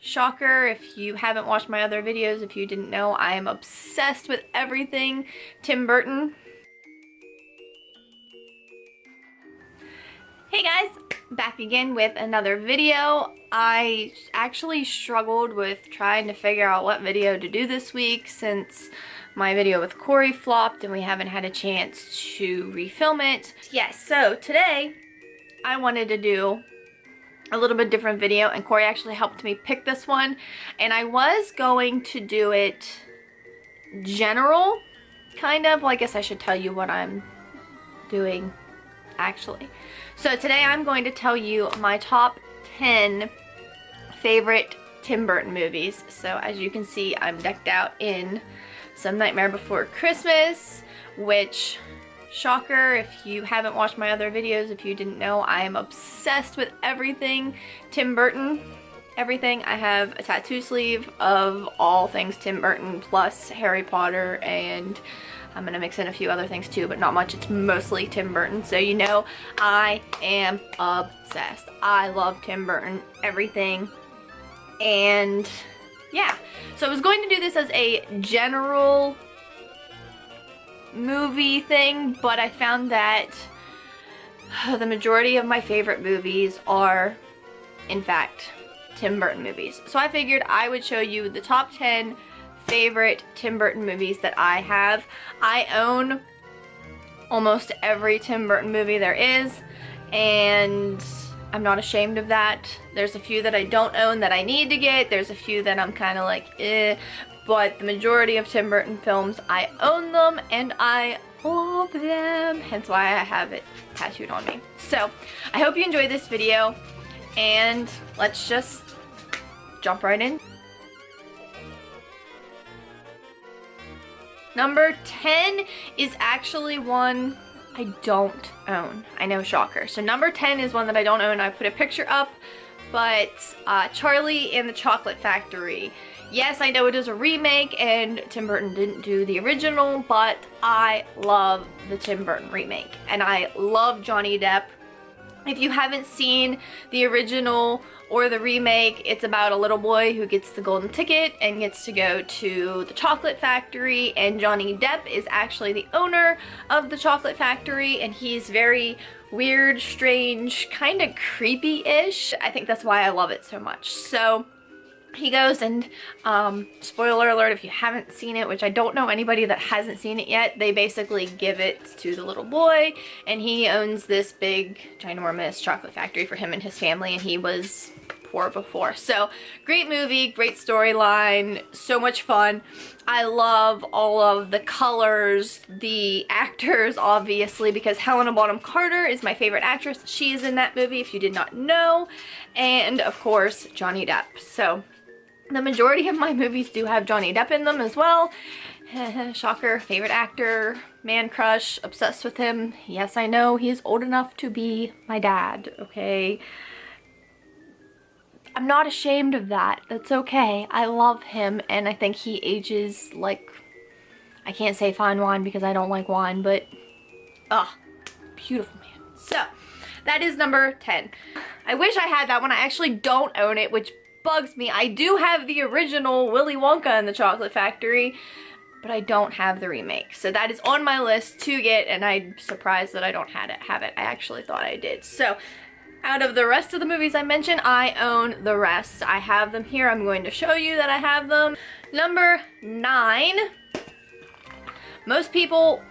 Shocker, if you haven't watched my other videos, if you didn't know, I am obsessed with everything Tim Burton. Hey guys, back again with another video. I actually struggled with trying to figure out what video to do this week since my video with Cory flopped and we haven't had a chance to refilm it. Yes, so today I wanted to do a little bit different video, and Cory actually helped me pick this one, and I was going to do it general, kind of. Well, I guess I should tell you what I'm doing actually. So today I'm going to tell you my top 10 favorite Tim Burton movies. So as you can see, I'm decked out in some Nightmare Before Christmas, which, shocker, if you haven't watched my other videos, if you didn't know, I am obsessed with everything Tim Burton. Everything. I have a tattoo sleeve of all things Tim Burton plus Harry Potter, and I'm gonna mix in a few other things too, but not much. It's mostly Tim Burton, so you know I am obsessed. I love Tim Burton, everything. And yeah, so I was going to do this as a general movie thing, but I found that the majority of my favorite movies are, in fact, Tim Burton movies. So I figured I would show you the top 10 favorite Tim Burton movies that I have. I own almost every Tim Burton movie there is, and I'm not ashamed of that. There's a few that I don't own that I need to get. There's a few that I'm kind of like, eh. But the majority of Tim Burton films, I own them and I love them. Hence why I have it tattooed on me. So I hope you enjoyed this video, and let's just jump right in. Number 10 is actually one I don't own. I know, shocker. So number 10 is one that I don't own. I put a picture up, but Charlie and the Chocolate Factory. Yes, I know it is a remake and Tim Burton didn't do the original, but I love the Tim Burton remake. And I love Johnny Depp. If you haven't seen the original or the remake, it's about a little boy who gets the golden ticket and gets to go to the chocolate factory, and Johnny Depp is actually the owner of the chocolate factory, and he's very weird, strange, kind of creepy-ish. I think that's why I love it so much. So he goes and, spoiler alert if you haven't seen it, which I don't know anybody that hasn't seen it yet, they basically give it to the little boy, and he owns this big, ginormous chocolate factory for him and his family, and he was poor before. So, great movie, great storyline, so much fun. I love all of the colors, the actors, obviously, because Helena Bonham Carter is my favorite actress. She is in that movie, if you did not know, and, of course, Johnny Depp. So, the majority of my movies do have Johnny Depp in them as well. Shocker, favorite actor, man crush, obsessed with him. Yes, I know, he's old enough to be my dad, okay? I'm not ashamed of that. That's okay. I love him, and I think he ages like, I can't say fine wine because I don't like wine, but, beautiful man. So, that is number 10. I wish I had that one. I actually don't own it, which bugs me. I do have the original Willy Wonka and the Chocolate Factory, but I don't have the remake. So that is on my list to get, and I'm surprised that I don't have it. I actually thought I did. So out of the rest of the movies I mentioned, I own the rest. I have them here. I'm going to show you that I have them. Number 9. Most people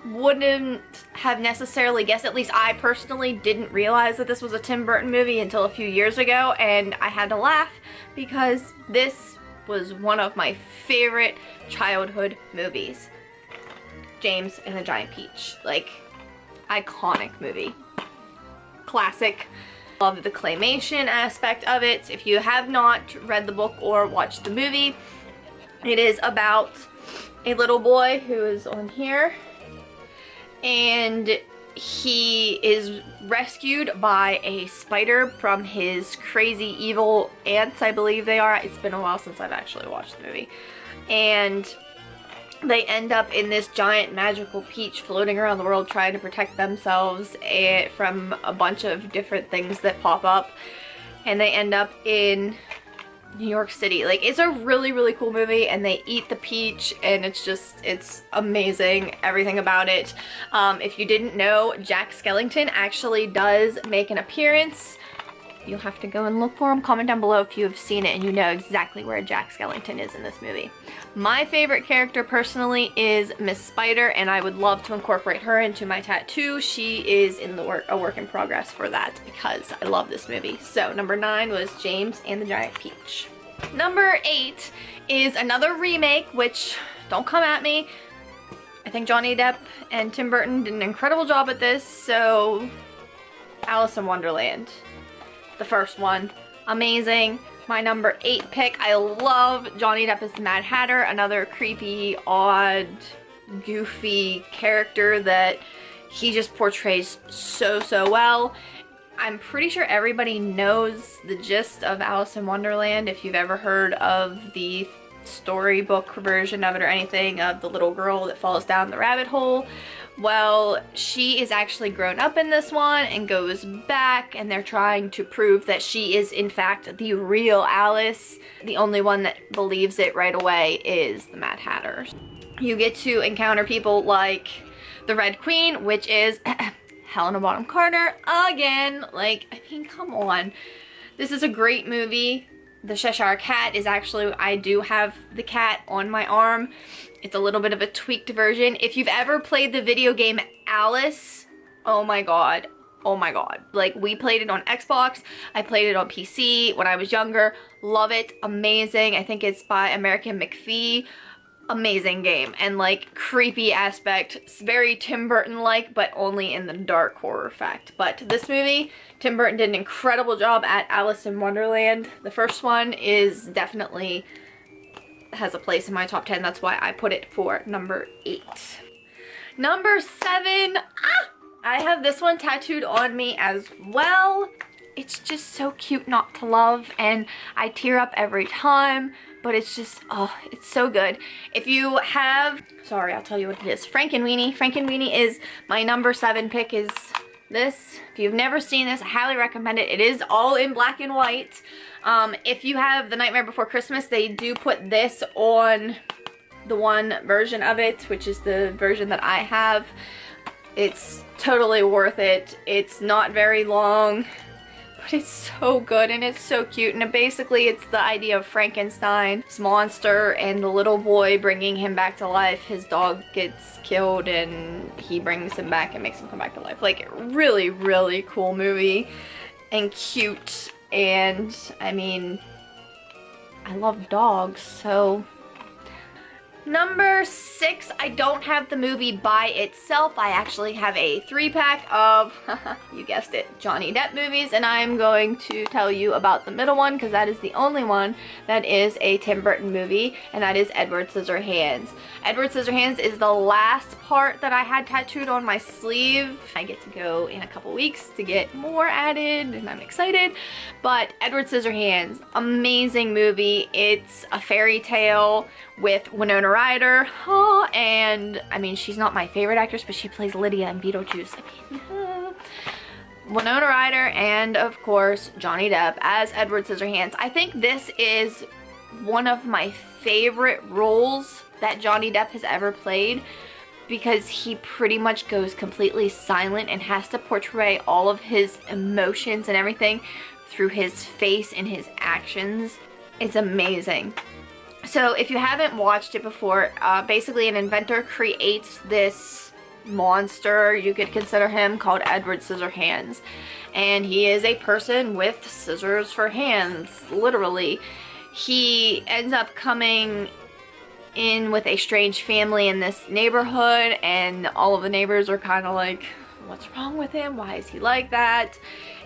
wouldn't have necessarily guessed, at least I personally didn't realize that this was a Tim Burton movie until a few years ago, and I had to laugh because this was one of my favorite childhood movies. James and the Giant Peach. Like, iconic movie. Classic. Love the claymation aspect of it. If you have not read the book or watched the movie, it is about a little boy who is on here, and he is rescued by a spider from his crazy evil aunts, I believe they are. It's been a while since I've actually watched the movie. And they end up in this giant magical peach floating around the world trying to protect themselves from a bunch of different things that pop up. And they end up in New York City. Like, it's a really, really cool movie, and they eat the peach, and it's amazing, everything about it. If you didn't know, Jack Skellington actually does make an appearance. You'll have to go and look for him. Comment down below if you have seen it and you know exactly where Jack Skellington is in this movie. My favorite character personally is Miss Spider, and I would love to incorporate her into my tattoo. She is in the a work in progress for that because I love this movie. So number 9 was James and the Giant Peach. Number 8 is another remake, which, don't come at me, I think Johnny Depp and Tim Burton did an incredible job at this. So Alice in Wonderland. The first one, amazing. My number 8 pick, I love Johnny Depp as the Mad Hatter, another creepy, odd, goofy character that he just portrays so well. I'm pretty sure everybody knows the gist of Alice in Wonderland if you've ever heard of the storybook version of it or anything, of the little girl that falls down the rabbit hole. Well, she is actually grown up in this one and goes back, and they're trying to prove that she is in fact the real Alice. The only one that believes it right away is the Mad Hatter. You get to encounter people like the Red Queen, which is Helena Bonham Carter again. Like, I mean, come on. This is a great movie. The Cheshire Cat is actually, I do have the cat on my arm. It's a little bit of a tweaked version. If you've ever played the video game Alice, oh my god. Oh my god. Like, we played it on Xbox. I played it on PC when I was younger. Love it. Amazing. I think it's by American McPhee. Amazing game. And like, creepy aspect. It's very Tim Burton-like, but only in the dark horror fact. But this movie, Tim Burton did an incredible job at Alice in Wonderland. The first one is definitely has a place in my top 10. That's why I put it for number 8. Number 7, I have this one tattooed on me as well. It's just so cute not to love, and I tear up every time, but it's just, oh, it's so good. If you have, sorry, I'll tell you what it is. Frankenweenie. Frankenweenie is my number 7 pick, is this. If you've never seen this, I highly recommend it. It is all in black and white. If you have The Nightmare Before Christmas, they do put this on the one version of it, which is the version that I have. It's totally worth it. It's not very long, but it's so good and it's so cute. And basically it's the idea of Frankenstein's monster and the little boy bringing him back to life. His dog gets killed and he brings him back and makes him come back to life. Like, really, really cool movie and cute. And I mean, I love dogs, so. Number 6, I don't have the movie by itself. I actually have a 3-pack of, you guessed it, Johnny Depp movies, and I'm going to tell you about the middle one because that is the only one that is a Tim Burton movie, and that is Edward Scissorhands. Edward Scissorhands is the last part that I had tattooed on my sleeve. I get to go in a couple weeks to get more added, and I'm excited. But Edward Scissorhands, amazing movie. It's a fairy tale with Winona Ryder, and I mean, she's not my favorite actress, but she plays Lydia in Beetlejuice. I mean, Winona Ryder and of course Johnny Depp as Edward Scissorhands. I think this is one of my favorite roles that Johnny Depp has ever played because he pretty much goes completely silent and has to portray all of his emotions and everything through his face and his actions. It's amazing. So if you haven't watched it before, basically an inventor creates this monster, you could consider him, called Edward Scissorhands. And he is a person with scissors for hands, literally. He ends up coming in with a strange family in this neighborhood, and all of the neighbors are kind of like, what's wrong with him? Why is he like that?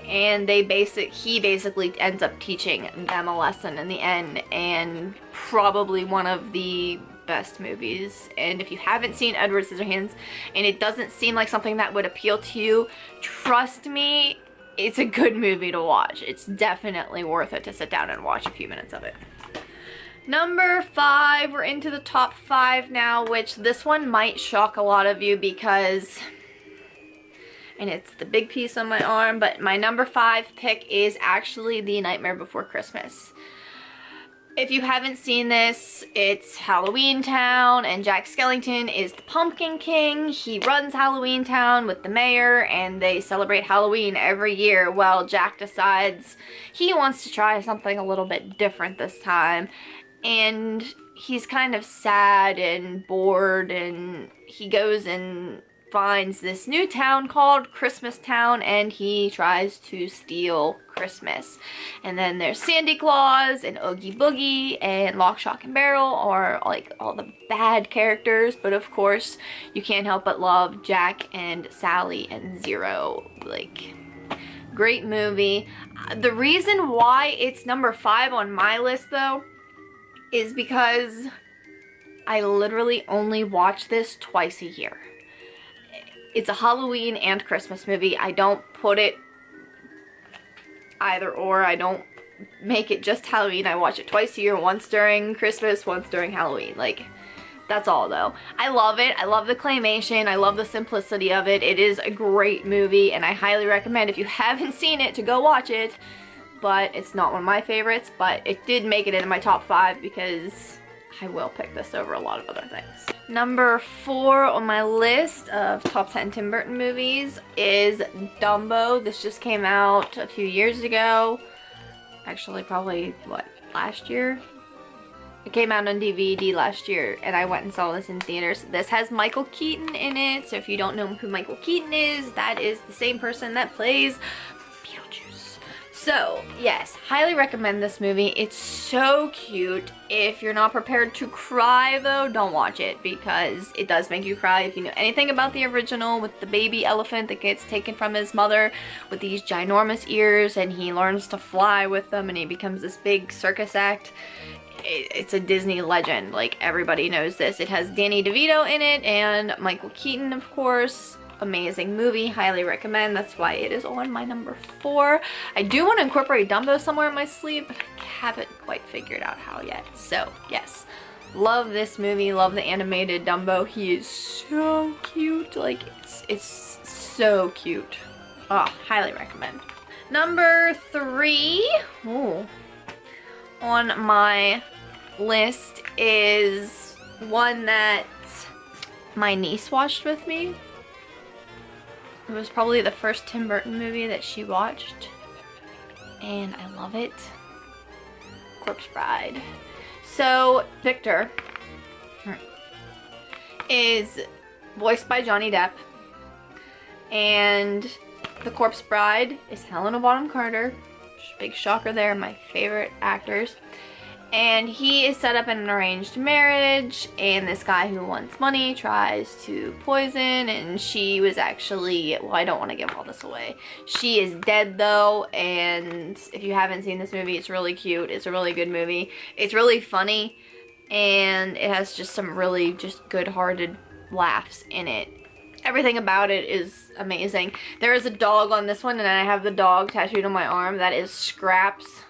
And he basically ends up teaching them a lesson in the end, and probably one of the best movies. And if you haven't seen Edward Scissorhands and it doesn't seem like something that would appeal to you, trust me, it's a good movie to watch. It's definitely worth it to sit down and watch a few minutes of it. Number 5, we're into the top 5 now, which this one might shock a lot of you because, and it's the big piece on my arm, but my number 5 pick is actually The Nightmare Before Christmas. If you haven't seen this, it's Halloween Town, and Jack Skellington is the Pumpkin King. He runs Halloween Town with the mayor, and they celebrate Halloween every year. Well, Jack decides he wants to try something a little bit different this time, and he's kind of sad and bored, and he goes and finds this new town called Christmas Town, and he tries to steal Christmas. And then there's Sandy Claus and Oogie Boogie and Lock, Shock, and Barrel are like all the bad characters, but of course you can't help but love Jack and Sally and Zero. Like, great movie. The reason why it's number 5 on my list though is because I literally only watch this twice a year. It's a Halloween and Christmas movie. I don't put it either or. I don't make it just Halloween. I watch it twice a year, once during Christmas, once during Halloween. Like, that's all though. I love it. I love the claymation. I love the simplicity of it. It is a great movie, and I highly recommend, if you haven't seen it, to go watch it. But it's not one of my favorites, but it did make it into my top 5 because I will pick this over a lot of other things. Number 4 on my list of top 10 Tim Burton movies is Dumbo. This just came out a few years ago. Actually, probably, what, last year? It came out on DVD last year, and I went and saw this in theaters. This has Michael Keaton in it, so if you don't know who Michael Keaton is, that is the same person that plays Beetlejuice. So, yes, highly recommend this movie. It's so cute. If you're not prepared to cry, though, don't watch it, because it does make you cry. If you know anything about the original with the baby elephant that gets taken from his mother with these ginormous ears, and he learns to fly with them, and he becomes this big circus act. It's a Disney legend. Like, everybody knows this. It has Danny DeVito in it, and Michael Keaton, of course. Amazing movie, highly recommend. That's why it is on my number 4. I do want to incorporate Dumbo somewhere in my sleeve, but I haven't quite figured out how yet. So yes, love this movie, love the animated Dumbo. He is so cute. Like, it's so cute. Oh, highly recommend. Number 3 on my list is one that my niece watched with me. It was probably the first Tim Burton movie that she watched, and I love it. Corpse Bride. So, Victor is voiced by Johnny Depp, and the Corpse Bride is Helena Bonham Carter. Big shocker there, my favorite actors. And he is set up in an arranged marriage, and this guy who wants money tries to poison, and she was actually, well, I don't want to give all this away. She is dead though, and if you haven't seen this movie, it's really cute. It's a really good movie. It's really funny, and it has just some really just good-hearted laughs in it. Everything about it is amazing. There is a dog on this one, and I have the dog tattooed on my arm. That is Scraps.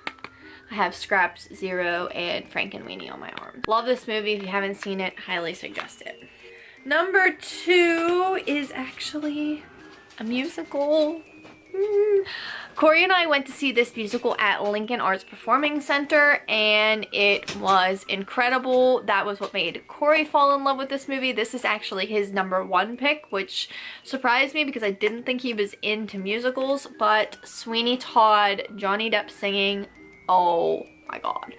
I have Scraps, Zero, and Frank and Weenie on my arm. Love this movie. If you haven't seen it, highly suggest it. Number 2 is actually a musical. Cory and I went to see this musical at Lincoln Arts Performing Center, and it was incredible. That was what made Cory fall in love with this movie. This is actually his number 1 pick, which surprised me because I didn't think he was into musicals, but Sweeney Todd, Johnny Depp singing, oh my god.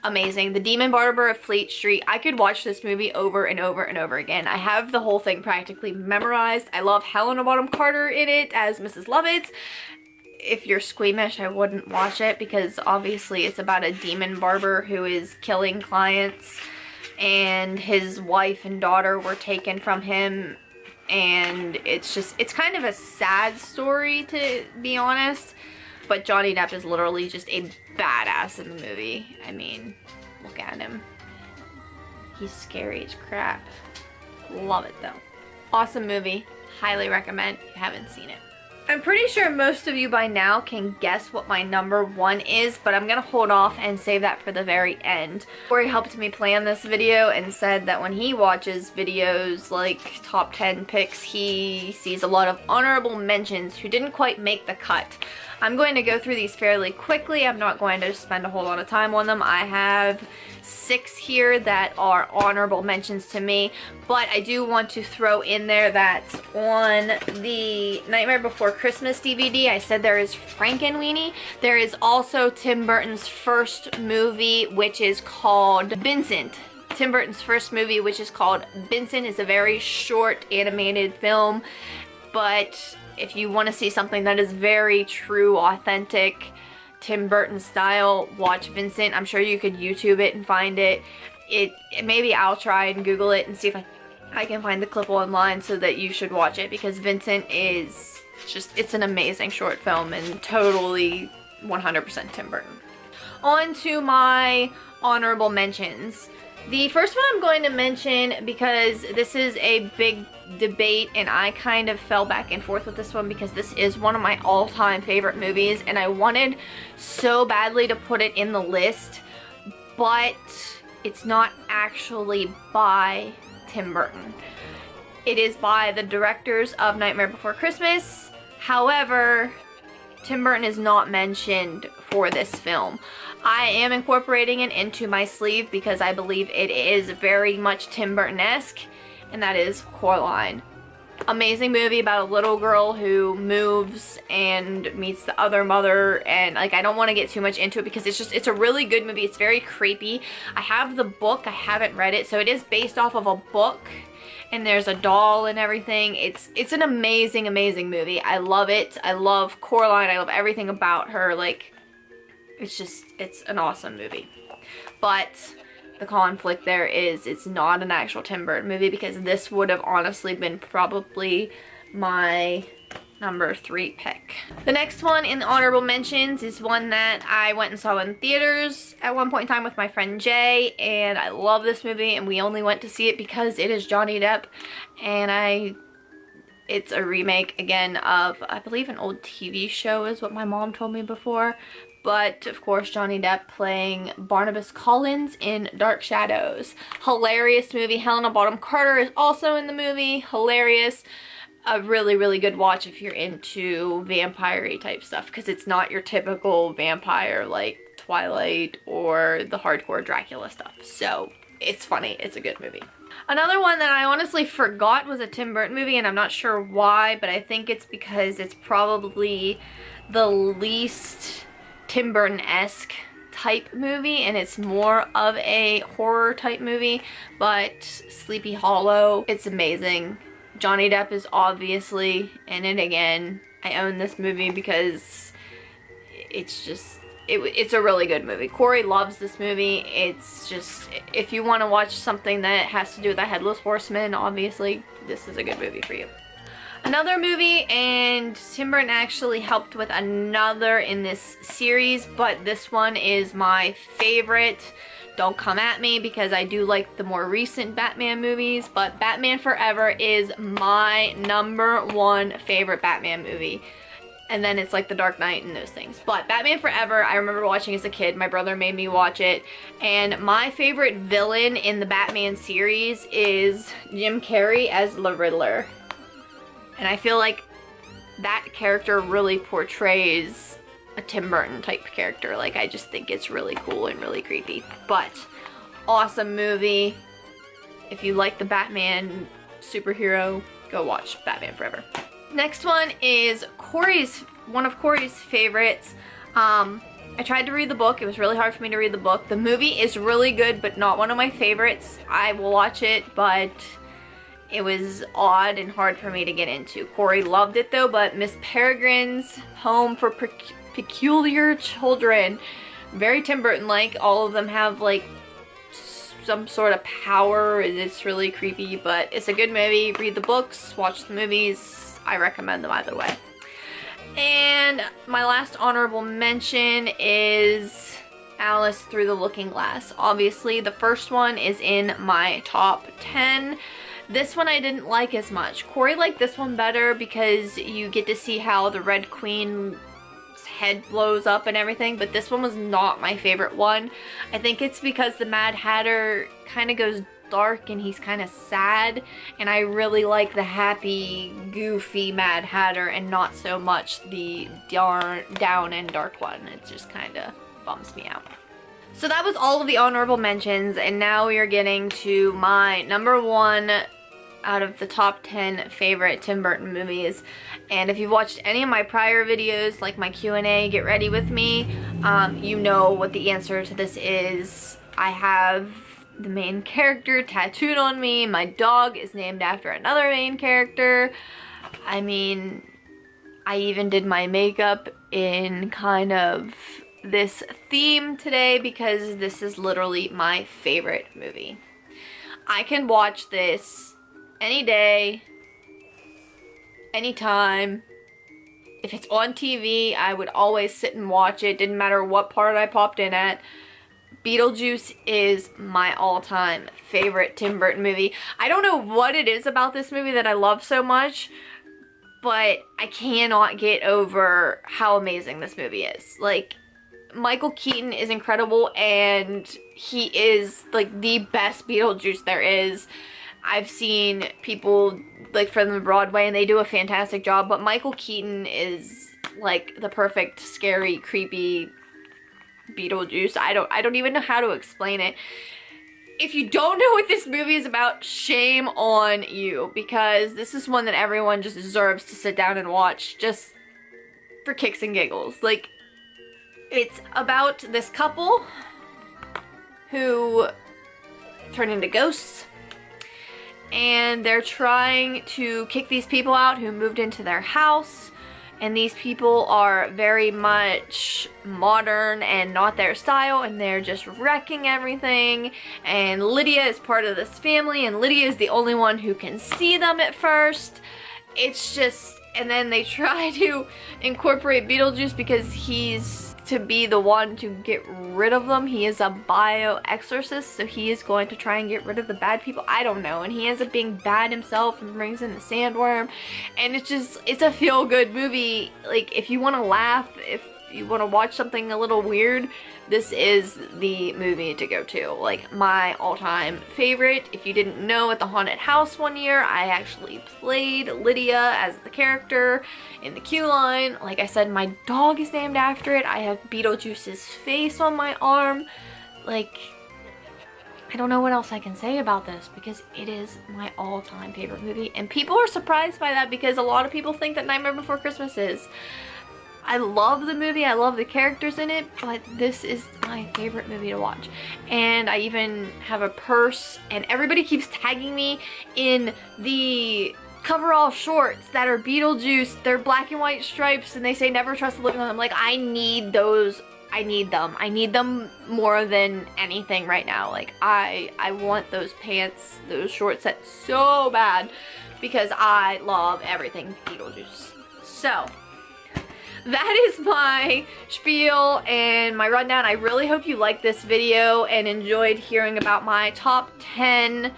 Amazing. The Demon Barber of Fleet Street. I could watch this movie over and over and over again. I have the whole thing practically memorized. I love Helena Bonham Carter in it as Mrs. Lovett. If you're squeamish, I wouldn't watch it because obviously it's about a demon barber who is killing clients, and his wife and daughter were taken from him, and it's kind of a sad story, to be honest. But Johnny Depp is literally just a badass in the movie. I mean, look at him. He's scary as crap. Love it though. Awesome movie. Highly recommend if you haven't seen it. I'm pretty sure most of you by now can guess what my number 1 is, but I'm gonna hold off and save that for the very end. Cory helped me plan this video and said that when he watches videos like top 10 picks, he sees a lot of honorable mentions who didn't quite make the cut. I'm going to go through these fairly quickly. I'm not going to spend a whole lot of time on them. I have 6 here that are honorable mentions to me, but I do want to throw in there that on the Nightmare Before Christmas DVD, I said there is Frankenweenie. There is also Tim Burton's first movie, which is called Vincent. Tim Burton's first movie, which is called Vincent, is a very short animated film, but if you want to see something that is very true, authentic, Tim Burton style, watch Vincent. I'm sure you could YouTube it and find it. Maybe I'll try and Google it and see if I can find the clip online so that you should watch it, because Vincent is just, it's an amazing short film and totally 100% Tim Burton. On to my honorable mentions. The first one I'm going to mention, because this is a big debate and I kind of fell back and forth with this one because this is one of my all-time favorite movies and I wanted so badly to put it in the list, but it's not actually by Tim Burton. It is by the directors of Nightmare Before Christmas. However, Tim Burton is not mentioned for this film. I am incorporating it into my sleeve because I believe it is very much Tim Burton-esque, and that is Coraline. Amazing movie about a little girl who moves and meets the other mother, and like, I don't want to get too much into it because it's a really good movie. It's very creepy. I have the book, I haven't read it, so it is based off of a book, and there's a doll and everything. It's an amazing, amazing movie. I love it. I love Coraline. I love everything about her. Like, it's an awesome movie. But the conflict there is it's not an actual Tim Burton movie, because this would have honestly been probably my number 3 pick. The next one in the honorable mentions is one that I went and saw in theaters at one point in time with my friend Jay, and I love this movie, and we only went to see it because it is Johnny Depp, and it's a remake again of, I believe, an old TV show is what my mom told me before. But, of course, Johnny Depp playing Barnabas Collins in Dark Shadows. Hilarious movie. Helena Bonham Carter is also in the movie. Hilarious. A really, really good watch if you're into vampire-y type stuff, because it's not your typical vampire like Twilight or the hardcore Dracula stuff. So, it's funny. It's a good movie. Another one that I honestly forgot was a Tim Burton movie, and I'm not sure why, but I think it's because it's probably the least Tim Burton-esque type movie, and it's more of a horror type movie, but Sleepy Hollow, it's amazing. Johnny Depp is obviously in it again. I own this movie because it's just, it's a really good movie. Cory loves this movie. It's just, if you want to watch something that has to do with the Headless Horseman, obviously this is a good movie for you. Another movie, and Tim Burton actually helped with another in this series, but this one is my favorite. Don't come at me because I do like the more recent Batman movies, but Batman Forever is my number 1 favorite Batman movie. And then it's like The Dark Knight and those things. But Batman Forever, I remember watching as a kid. My brother made me watch it. And my favorite villain in the Batman series is Jim Carrey as the Riddler. And I feel like that character really portrays a Tim Burton type character. Like, I just think it's really cool and really creepy. But, awesome movie. If you like the Batman superhero, go watch Batman Forever. Next one is one of Cory's favorites. I tried to read the book. It was really hard for me to read the book. The movie is really good, but not one of my favorites. I will watch it, but it was odd and hard for me to get into. Cory loved it though, but Miss Peregrine's Home for Peculiar Children, very Tim Burton-like. All of them have like some sort of power. It's really creepy, but it's a good movie. Read the books, watch the movies. I recommend them either way. And my last honorable mention is Alice Through the Looking Glass. Obviously, the first one is in my top 10. This one I didn't like as much. Cory liked this one better because you get to see how the Red Queen's head blows up and everything, but this one was not my favorite one. I think it's because the Mad Hatter kind of goes dark and he's kind of sad, and I really like the happy, goofy Mad Hatter and not so much the down and dark one. It just kind of bums me out. So that was all of the honorable mentions, and now we are getting to my number 1 out of the top 10 favorite Tim Burton movies. And if you've watched any of my prior videos, like my Q&A, Get Ready With Me, you know what the answer to this is. I have the main character tattooed on me. My dog is named after another main character. I mean, I even did my makeup in kind of this theme today because this is literally my favorite movie. I can watch this any day, anytime. If it's on TV, I would always sit and watch it. Didn't matter what part I popped in at. Beetlejuice is my all-time favorite Tim Burton movie. I don't know what it is about this movie that I love so much, but I cannot get over how amazing this movie is. Like, Michael Keaton is incredible, and he is like the best Beetlejuice there is. I've seen people like from the Broadway and they do a fantastic job, but Michael Keaton is like the perfect scary, creepy Beetlejuice. I don't even know how to explain it. If you don't know what this movie is about, shame on you, because this is one that everyone just deserves to sit down and watch just for kicks and giggles. Like, it's about this couple who turn into ghosts, and they're trying to kick these people out who moved into their house, and these people are very much modern and not their style, and they're just wrecking everything. And Lydia is part of this family, and Lydia is the only one who can see them at first. It's just, and then they try to incorporate Beetlejuice because he's to be the one to get rid of them. He is a bio-exorcist, so he is going to try and get rid of the bad people. I don't know, and he ends up being bad himself and brings in the sandworm, and it's a feel-good movie. Like, if you want to laugh, if you want to watch something a little weird, this is the movie to go to. Like, my all-time favorite. If you didn't know, at the haunted house one year, I actually played Lydia as the character in the queue line. Like I said, my dog is named after it. I have Beetlejuice's face on my arm. Like, I don't know what else I can say about this because it is my all-time favorite movie. And people are surprised by that because a lot of people think that Nightmare Before Christmas is. I love the movie, I love the characters in it, but this is my favorite movie to watch. And I even have a purse, and everybody keeps tagging me in the coverall shorts that are Beetlejuice. They're black and white stripes, and they say never trust the living one. I'm like, I need those. I need them. I need them more than anything right now. Like, I want those pants, those short sets so bad because I love everything Beetlejuice. So that is my spiel and my rundown. I really hope you liked this video and enjoyed hearing about my top 10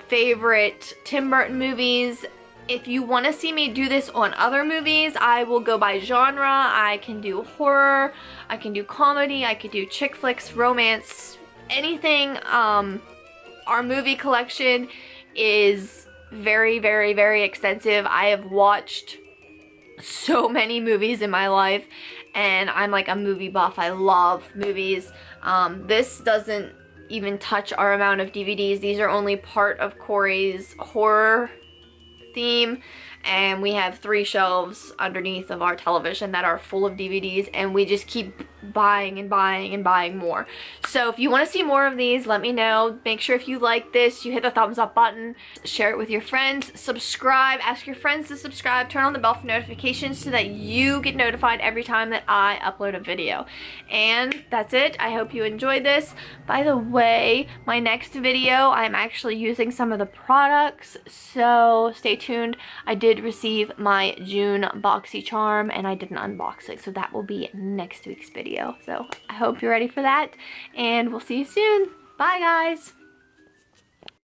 favorite Tim Burton movies. If you want to see me do this on other movies, I will go by genre. I can do horror, I can do comedy, I could do chick flicks, romance, anything. Our movie collection is very, very, very extensive. I have watched so many movies in my life, and I'm like a movie buff. I love movies. This doesn't even touch our amount of DVDs. These are only part of Cory's horror theme, and we have 3 shelves underneath of our television that are full of DVDs, and we just keep buying and buying and buying more. So if you want to see more of these, let me know. Make sure if you like this, you hit the thumbs up button, share it with your friends, subscribe, ask your friends to subscribe, turn on the bell for notifications so that you get notified every time that I upload a video. And that's it. I hope you enjoyed this. By the way, my next video, I'm actually using some of the products, so stay tuned. I did receive my June BoxyCharm, and I did an unboxing, so that will be next week's video. So I hope you're ready for that, and we'll see you soon. Bye, guys.